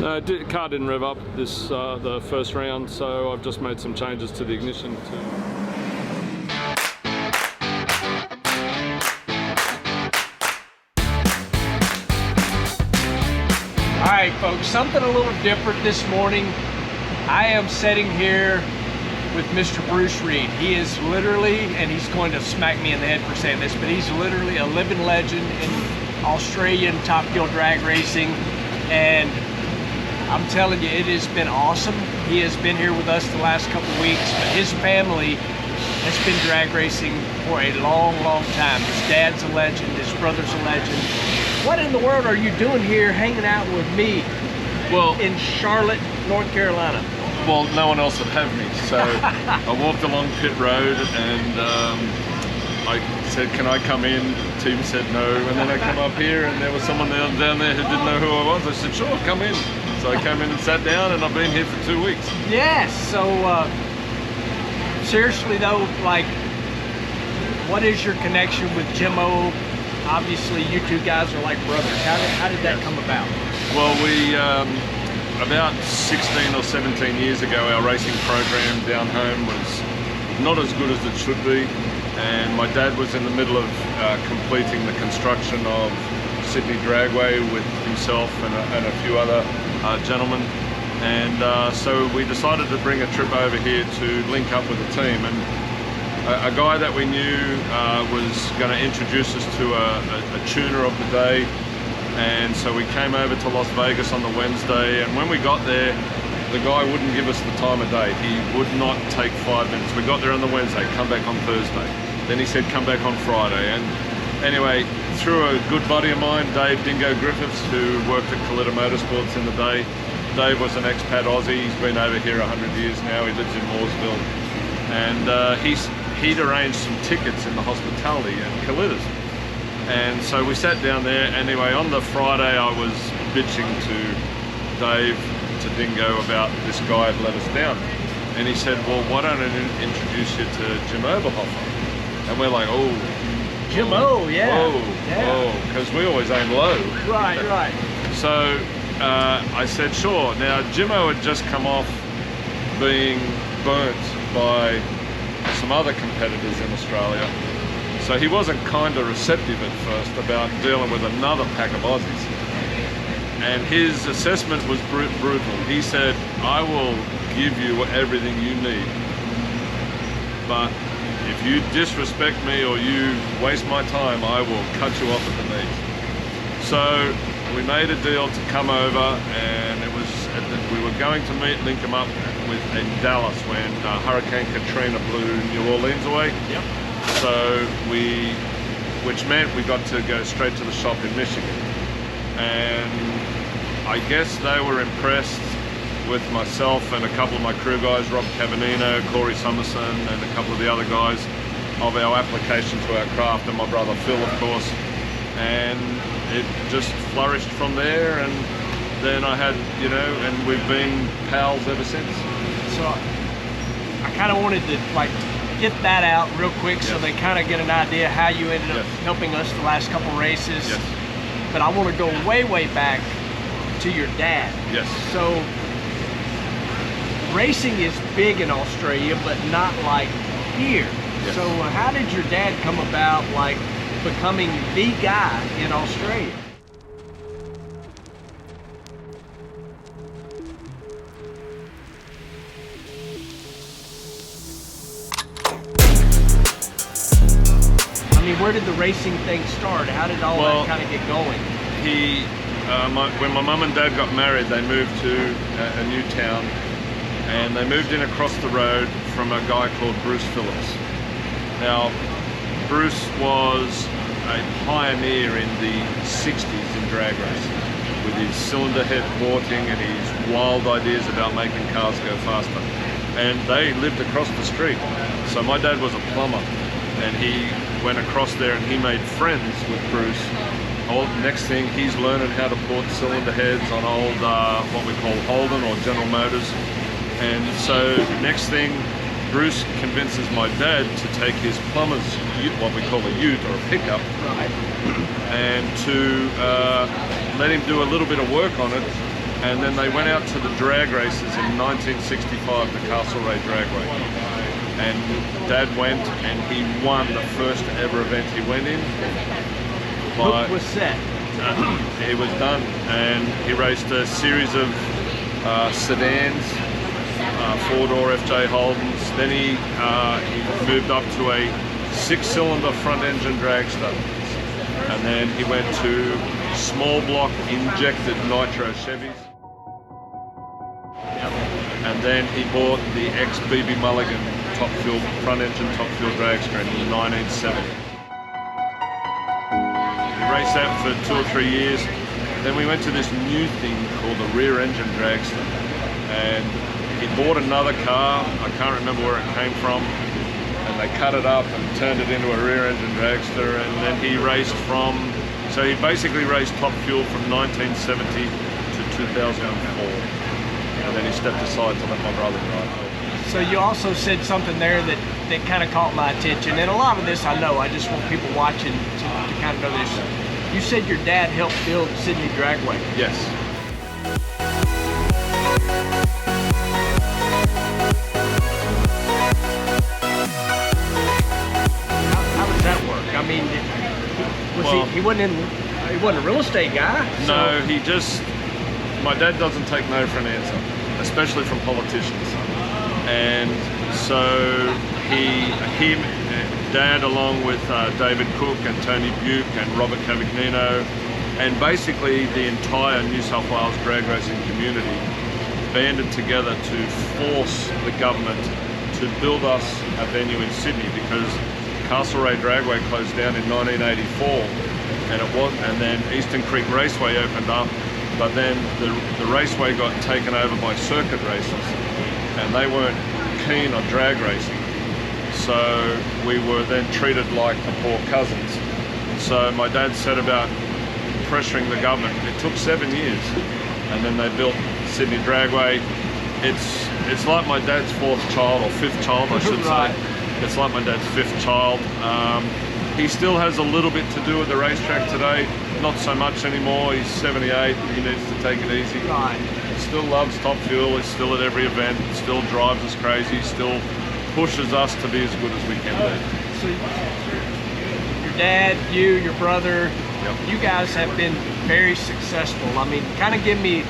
No, car didn't rev up this the first round, so I've just made some changes to the ignition to. All right, folks, something a little different this morning. I am sitting here with Mr. Bruce Reed. He is literally, and he's going to smack me in the head for saying this, but he's literally a living legend in Australian top fuel drag racing. And I'm telling you, it has been awesome. He has been here with us the last couple of weeks, but his family has been drag racing for a long, long time. His dad's a legend, his brother's a legend. What in the world are you doing here hanging out with me in Charlotte, North Carolina? Well, no one else would have me, so I walked along pit road and I said, can I come in? The team said no, and then I come up here and there was someone down there who didn't know who I was. I said, sure, come in. So I came in and sat down, and I've been here for 2 weeks. Yes, so seriously though, like, what is your connection with Jimmo? Obviously, you two guys are like brothers. How did that come about? Well, we, about 16 or 17 years ago, our racing program down home was not as good as it should be. And my dad was in the middle of completing the construction of Sydney Dragway with himself and a few other gentlemen. And so we decided to bring a trip over here to link up with the team. And a guy that we knew was going to introduce us to a tuner of the day. And so we came over to Las Vegas on the Wednesday, and when we got there, the guy wouldn't give us the time of day. He would not take 5 minutes. We got there on the Wednesday, come back on Thursday. Then he said, come back on Friday. And anyway, through a good buddy of mine, Dave Dingo Griffiths, who worked at Collider Motorsports in the day. Dave was an expat Aussie. He's been over here 100 years now. He lives in Mooresville. And he'd arranged some tickets in the hospitality at Collider's. And so we sat down there. Anyway, on the Friday, I was bitching to Dave, to Dingo, about this guy had let us down. And he said, well, why don't I introduce you to Jim Oberhofer? And we're like, oh. Jimmo, yeah. Oh, because we always aim low. Right, right. So I said, sure. Now, Jimmo had just come off being burnt by some other competitors in Australia. So he wasn't kind of receptive at first about dealing with another pack of Aussies. And his assessment was brutal. He said, I will give you everything you need, but if you disrespect me or you waste my time, I will cut you off at the knees. So we made a deal to come over, and it was we were going to link him up in Dallas when Hurricane Katrina blew New Orleans away. Yep. So which meant we got to go straight to the shop in Michigan. And I guess they were impressed with myself and a couple of my crew guys, Rob Cavannino, Corey Summerson, and a couple of the other guys, of our application to our craft, and my brother Phil, of course. And it just flourished from there, and then I had, you know, and we've been pals ever since. So I kind of wanted to like get that out real quick, so they kind of get an idea how you ended up helping us the last couple races. Yes. But I want to go way, way back to your dad. Yes. So racing is big in Australia, but not like here. Yes. So how did your dad come about like becoming the guy in Australia? I mean, where did the racing thing start? How did all that kind of get going? When my mum and dad got married, they moved to a new town, and they moved in across the road from a guy called Bruce Phillips. Now, Bruce was a pioneer in the 60s in drag racing, with his cylinder head porting and his wild ideas about making cars go faster. And they lived across the street. So my dad was a plumber, and he went across there and he made friends with Bruce. Next thing, he's learning how to port cylinder heads on old, what we call Holden or General Motors. And so next thing, Bruce convinces my dad to take his plumber's, what we call a ute or a pickup, right, and to let him do a little bit of work on it And then they went out to the drag races in 1965, the Castlereagh Dragway. And Dad went and he won the first ever event he went in. Hook was set. He was done, and he raced a series of sedans, four-door FJ Holdens. Then he moved up to a six-cylinder front-engine dragster, and then he went to small block injected Nitro Chevys. And then he bought the ex-BB Mulligan top fuel, front-engine top fuel dragster in 1970. He raced that for 2 or 3 years. Then we went to this new thing called the rear-engine dragster, and he bought another car. I can't remember where it came from, and they cut it up and turned it into a rear-engine dragster. And then he raced so he basically raced top fuel from 1970 to 2004. And then he stepped aside to let my brother drive. So you also said something there that kind of caught my attention, and a lot of this I know. I just want people watching to kind of know this. You said your dad helped build Sydney Dragway. Yes. How does that work? I mean, he wasn't a real estate guy? No, my dad doesn't take no for an answer, especially from politicians. And so Dad, along with David Cook and Tony Buke and Robert Cavagnino, and basically the entire New South Wales drag racing community banded together to force the government to build us a venue in Sydney, because Castlereagh Dragway closed down in 1984, and then Eastern Creek Raceway opened up, but then the raceway got taken over by circuit racers, and they weren't keen on drag racing. So we were then treated like the poor cousins. So my dad set about pressuring the government. It took 7 years, and then they built Sydney Dragway. It's like my dad's 4th child, or 5th child, I should Right. say. It's like my dad's 5th child. He still has a little bit to do with the racetrack today, not so much anymore. He's 78, he needs to take it easy. Right. He still loves top fuel, he's still at every event, still drives us crazy, still pushes us to be as good as we can be. So your dad, your brother, you guys have been very successful. I mean, kind of give me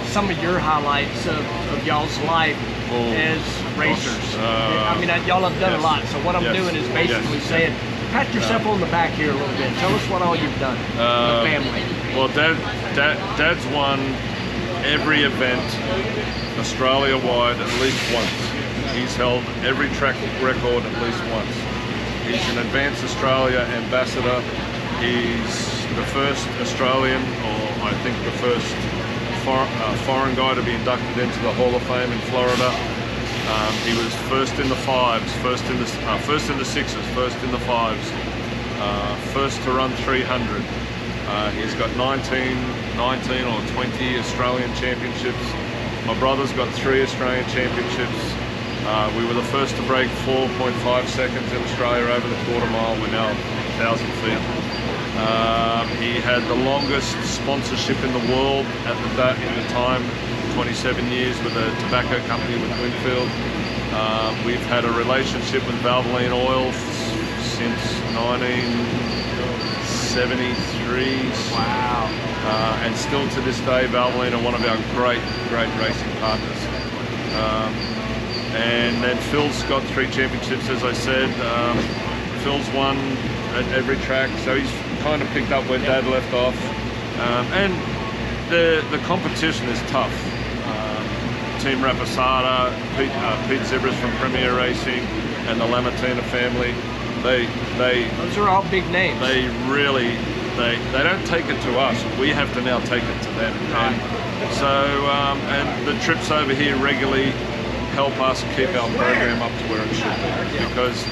some of your highlights of y'all's life as racers. I mean, y'all have done a lot, so what I'm doing is basically saying, pat yourself on the back here a little bit. Tell us what all you've done, the family. Well, Dad's won every event Australia-wide at least once. He's held every track record at least once. He's an Advanced Australia ambassador. He's the first Australian, or I think the first foreign guy to be inducted into the Hall of Fame in Florida. He was first in the fives, first in the sixes, first in the fives, first to run 300. He's got 19 or 20 Australian championships. My brother's got 3 Australian championships. We were the first to break 4.5 seconds in Australia over the quarter mile. We're now 1,000 feet. He had the longest sponsorship in the world at the time, 27 years, with a tobacco company with Winfield. We've had a relationship with Valvoline Oil since 1973. Wow. And still to this day, Valvoline are one of our great racing partners. And then Phil's got 3 championships, as I said. Phil's won at every track, so he's kind of picked up where Dad left off. And the competition is tough. Team Raposada, Pete Zebras from Premier Racing, and the Lamartina family, those are all big names. They really, they don't take it to us. We have to now take it to them. Right. And so, and the trips over here regularly help us keep our program up to where it should be, because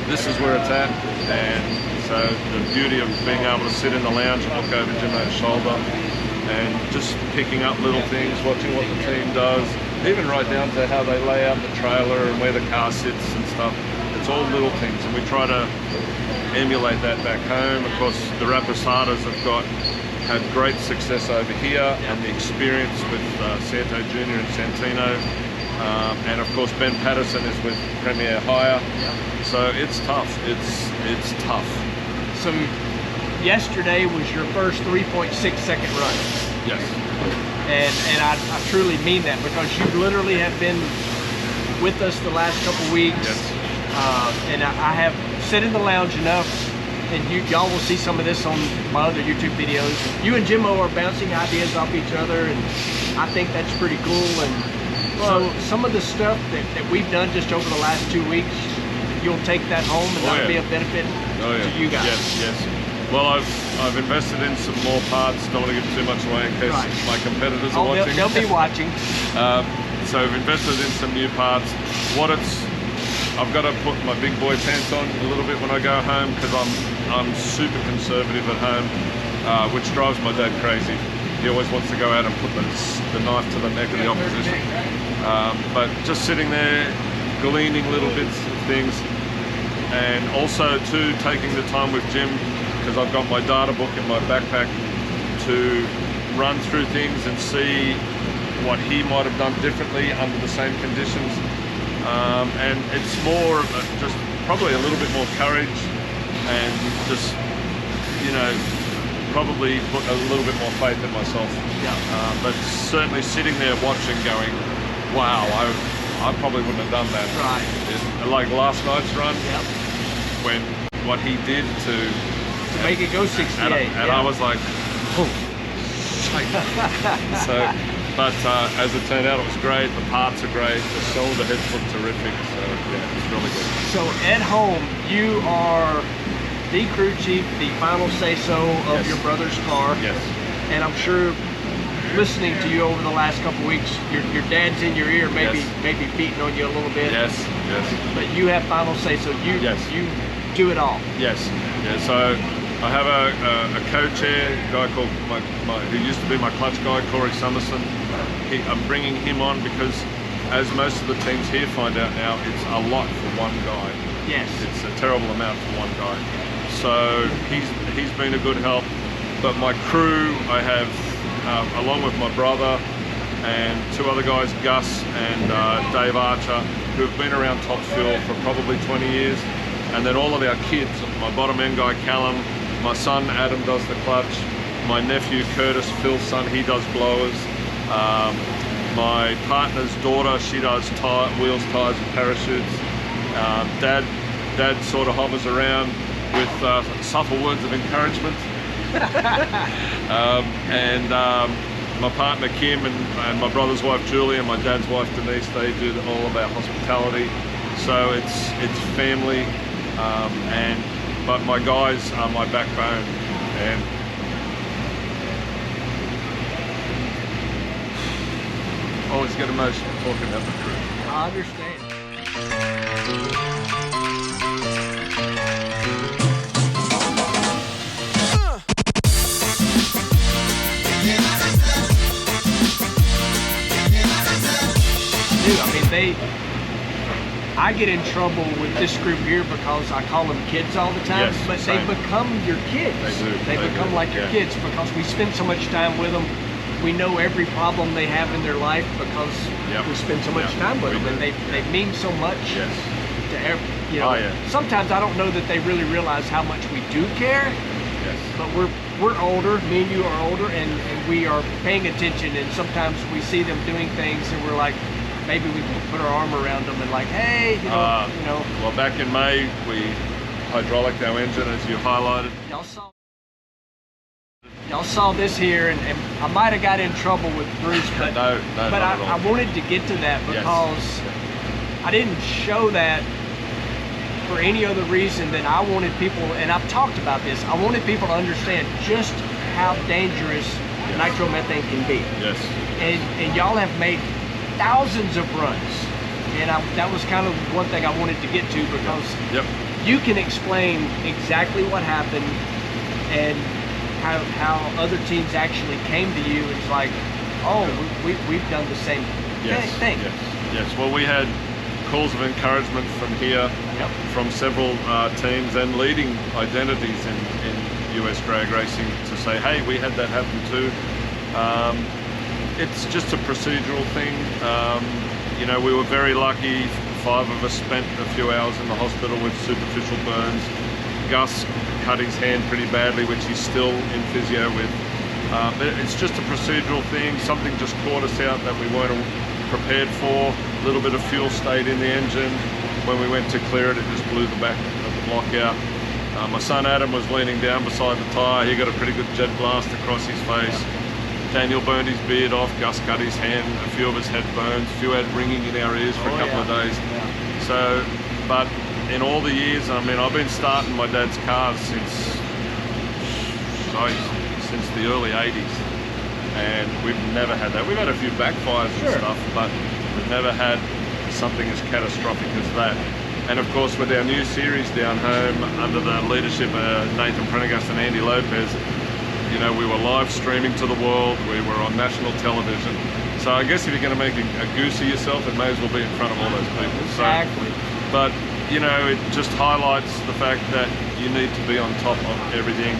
this is where it's at. And so the beauty of being able to sit in the lounge and look over Jimmo's shoulder and just picking up little things, watching what the team does, even right down to how they lay out the trailer and where the car sits and stuff. It's all little things, and we try to emulate that back home. Of course, the Raposadas have got had great success over here, and the experience with Santo Junior and Santino, and of course Ben Patterson is with Premier Hire. So it's tough. It's tough. Yesterday was your first 3.6-second run. Yes. And I truly mean that, because you literally have been with us the last couple weeks. Yes. And I have sit in the lounge enough, and y'all will see some of this on my other YouTube videos. You and Jimmo are bouncing ideas off each other, and I think that's pretty cool. And so some of the stuff that we've done just over the last 2 weeks, you'll take that home, and that'll be a benefit to you guys. Yes. Well, I've invested in some more parts. Don't want to give too much away in case my competitors are watching. They'll be watching. So I've invested in some new parts. I've got to put my big boy pants on a little bit when I go home, because I'm super conservative at home, which drives my dad crazy. He always wants to go out and put the knife to the neck of the opposition. But just sitting there, gleaning little bits of things, and also too taking the time with Jim, because I've got my data book in my backpack to run through things and see what he might have done differently under the same conditions. And it's more just probably a little bit more courage, and just, probably put a little bit more faith in myself. But certainly sitting there watching, going, wow, I probably wouldn't have done that. Right. Like last night's run, when what he did to make it go 68. And I was like, oh. But as it turned out, it was great. The parts are great. The shoulder heads look terrific. So yeah, it's really good. So at home, you are the crew chief, the final say-so of your brother's car. Yes. And I'm sure, listening to you over the last couple weeks, your dad's in your ear, maybe beating on you a little bit. Yes. But you have final say-so. You do it all. Yes. So I have a co-chair, a guy called who used to be my clutch guy, Corey Summerson. I'm bringing him on because, as most of the teams here find out now, it's a lot for one guy. Yes. It's a terrible amount for one guy. So he's been a good help. But my crew, I have, along with my brother and two other guys, Gus and Dave Archer, who have been around Top Fuel for probably 20 years. And then all of our kids, my bottom end guy, Callum, my son, Adam, does the clutch. My nephew, Curtis, Phil's son, he does blowers. My partner's daughter, she does wheels, tires, and parachutes. Dad sort of hovers around with subtle words of encouragement. My partner, Kim, and my brother's wife, Julie, and my dad's wife, Denise, they do all of our hospitality. So it's family, but my guys are my backbone, and always get emotional talking about the crew. I understand. Dude, I mean, I get in trouble with this group here because I call them kids all the time, but same. they become your kids. They become like your kids because we spend so much time with them. We know every problem they have in their life because we spend so much time with them, and they mean so much to every, Sometimes I don't know that they really realize how much we do care, but we're older, me and you are older, and we are paying attention, and sometimes we see them doing things and we're like, maybe we can put our arm around them and like, hey, you know. Well, back in May, we hydraulic our engine, as you highlighted. Y'all saw this here, and I might have got in trouble with Bruce, but I wanted to get to that because I didn't show that for any other reason than I wanted people, and I've talked about this, I wanted people to understand just how dangerous nitromethane can be. Yes. And y'all have made thousands of runs, and that was kind of one thing I wanted to get to because you can explain exactly what happened and how other teams actually came to you. It's like, oh, we've done the same thing. Yes. Well, we had calls of encouragement from here, from several teams and leading identities in US drag racing to say, hey, we had that happen too. It's just a procedural thing. You know, we were very lucky. 5 of us spent a few hours in the hospital with superficial burns. Gus cut his hand pretty badly, which he's still in physio with. But it's just a procedural thing. Something just caught us out that we weren't prepared for. A little bit of fuel stayed in the engine. When we went to clear it, it just blew the back of the block out. My son Adam was leaning down beside the tyre. He got a pretty good jet blast across his face. Daniel burned his beard off. Gus cut his hand. A few of us had burns. A few had ringing in our ears for a couple of days. So, but in all the years, I mean, I've been starting my dad's cars since the early 80s, and we've never had that. We've had a few backfires and stuff, but we've never had something as catastrophic as that. And of course, with our new series down home, under the leadership of Nathan Prendergast and Andy Lopez, you know, we were live streaming to the world. We were on national television. So I guess if you're going to make a goose of yourself, it may as well be in front of all those people. Exactly. So, but you know, it just highlights the fact that you need to be on top of everything.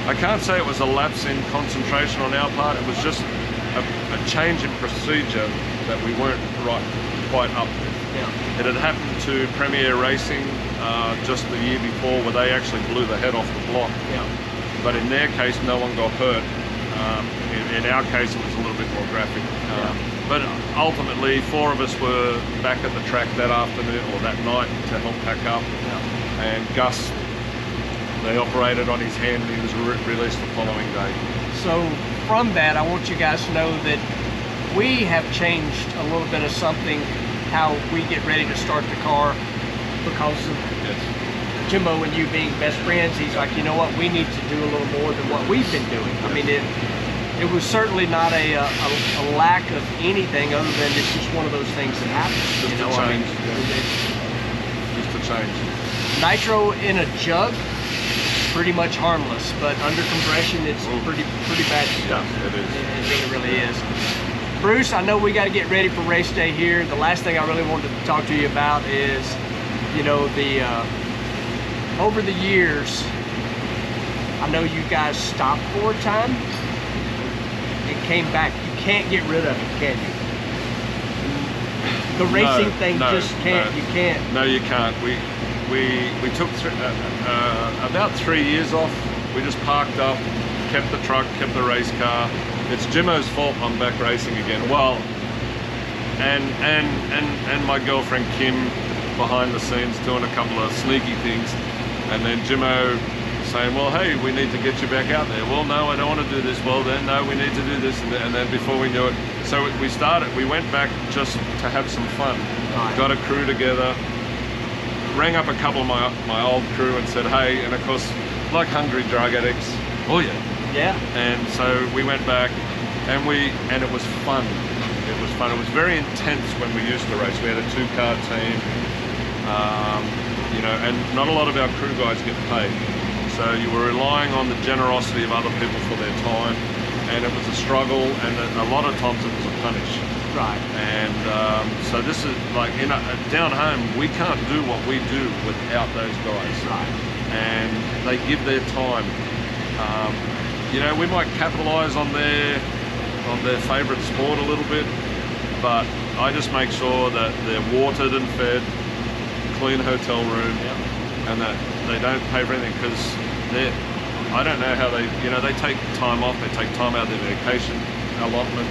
I can't say it was a lapse in concentration on our part. It was just a change in procedure that we weren't quite up with. Yeah. It had happened to Premier Racing just the year before, where they actually blew the head off the block. Yeah. But in their case, no one got hurt. In our case, it was a little bit more graphic. But ultimately, 4 of us were back at the track that afternoon or that night to help pack up. And Gus, they operated on his hand, and he was released the following day. So from that, I want you guys to know that we have changed a little bit of something, how we get ready to start the car, because of Jimbo and you being best friends. He's like, you know what, we need to do a little more than what we've been doing. I mean, it was certainly not a lack of anything other than it's just one of those things that happens. Just you know, a change. I mean, Just a change. Nitro in a jug, pretty much harmless, but under compression, it's pretty bad stuff. Yeah, it is. It really is. Bruce, I know we got to get ready for race day here. The last thing I really wanted to talk to you about is, you know, the over the years, I know you guys stopped for a time and came back. You can't get rid of it, can you? The racing thing just can't. No. You can't. No, you can't. We took about 3 years off. We just parked up, kept the truck, kept the race car. It's Jimmo's fault I'm back racing again. Well, and my girlfriend Kim behind the scenes doing a couple of sneaky things, and then Jimmo saying, well, hey, we need to get you back out there. Well, no, I don't want to do this. Well, then, no, we need to do this. And then before we knew it, so we went back just to have some fun. Right. Got a crew together, rang up a couple of my old crew and said, hey, and of course, like hungry drug addicts, oh yeah. Yeah. And so we went back, and it was fun. It was fun. It was very intense when we used to race. We had a 2-car team, you know, and not a lot of our crew guys get paid. So you were relying on the generosity of other people for their time, and it was a struggle, and a lot of times it was a punish. Right. And so this is like down home, we can't do what we do without those guys. Right. And they give their time. You know, we might capitalize on their favorite sport a little bit, but I just make sure that they're watered and fed, clean hotel room, and that they don't pay for anything, because I don't know how they take time off, they take time out of their vacation allotment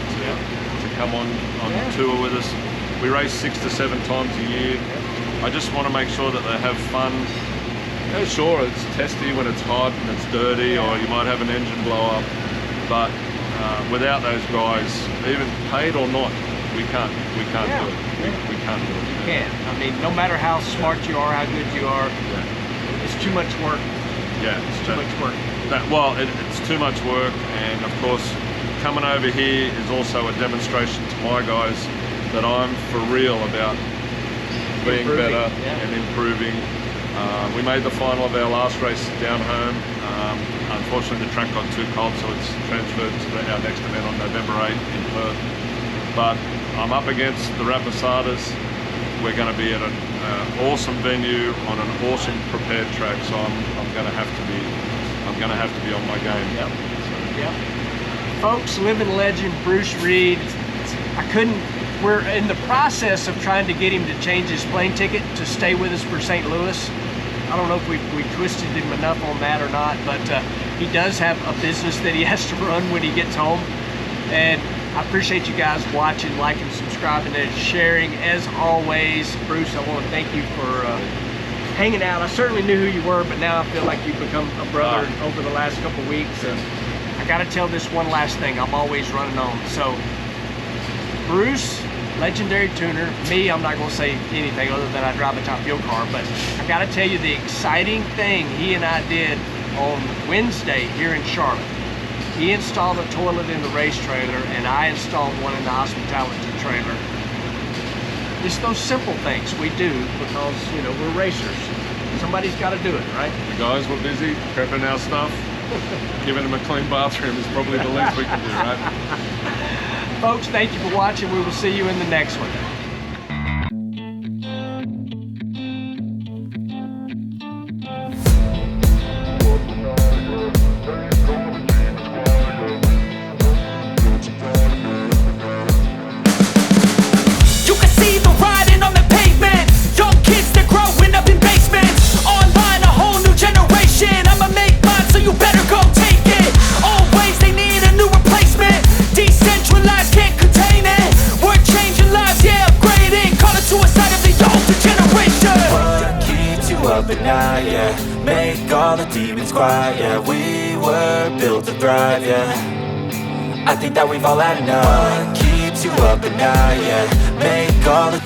to come on tour with us. We race 6 to 7 times a year. I just want to make sure that they have fun. Yeah, sure, it's testy when it's hot and it's dirty, or you might have an engine blow up, but without those guys, even paid or not, we can't do it. We can't do it. You can't. I mean, no matter how smart you are, how good you are, it's too much work. Yeah, It's too much work. It's too much work, and of course, coming over here is also a demonstration to my guys that I'm for real about being better and improving. We made the final of our last race down home. Unfortunately, the track got too cold, so it's transferred to our next event on November 8th in Perth. But I'm up against the Rapasadas. We're going to be at an awesome venue on an awesome prepared track, so I'm going to have to be I'm going to have to be on my game. Yep. Yep. Folks, living legend Bruce Reed. We're in the process of trying to get him to change his plane ticket to stay with us for St. Louis. I don't know if we twisted him enough on that or not, but he does have a business that he has to run when he gets home. And I appreciate you guys watching, liking, subscribing, and sharing. As always, Bruce, I want to thank you for hanging out. I certainly knew who you were, but now I feel like you've become a brother over the last couple weeks. I got to tell this one last thing. I'm always running on. So, Bruce, legendary tuner. Me, I'm not going to say anything other than I drive a top fuel car, but I got to tell you the exciting thing he and I did on Wednesday here in Charlotte. He installed a toilet in the race trailer, and I installed one in the hospitality trailer. It's those simple things we do because, you know, we're racers. Somebody's got to do it, right? The guys were busy prepping our stuff. Giving them a clean bathroom is probably the least we can do, right? Folks, thank you for watching. We will see you in the next one. But now, yeah, make all the demons quiet, yeah. We were built to thrive, yeah. I think that we've all had enough. What keeps you up at night, yeah. Make all the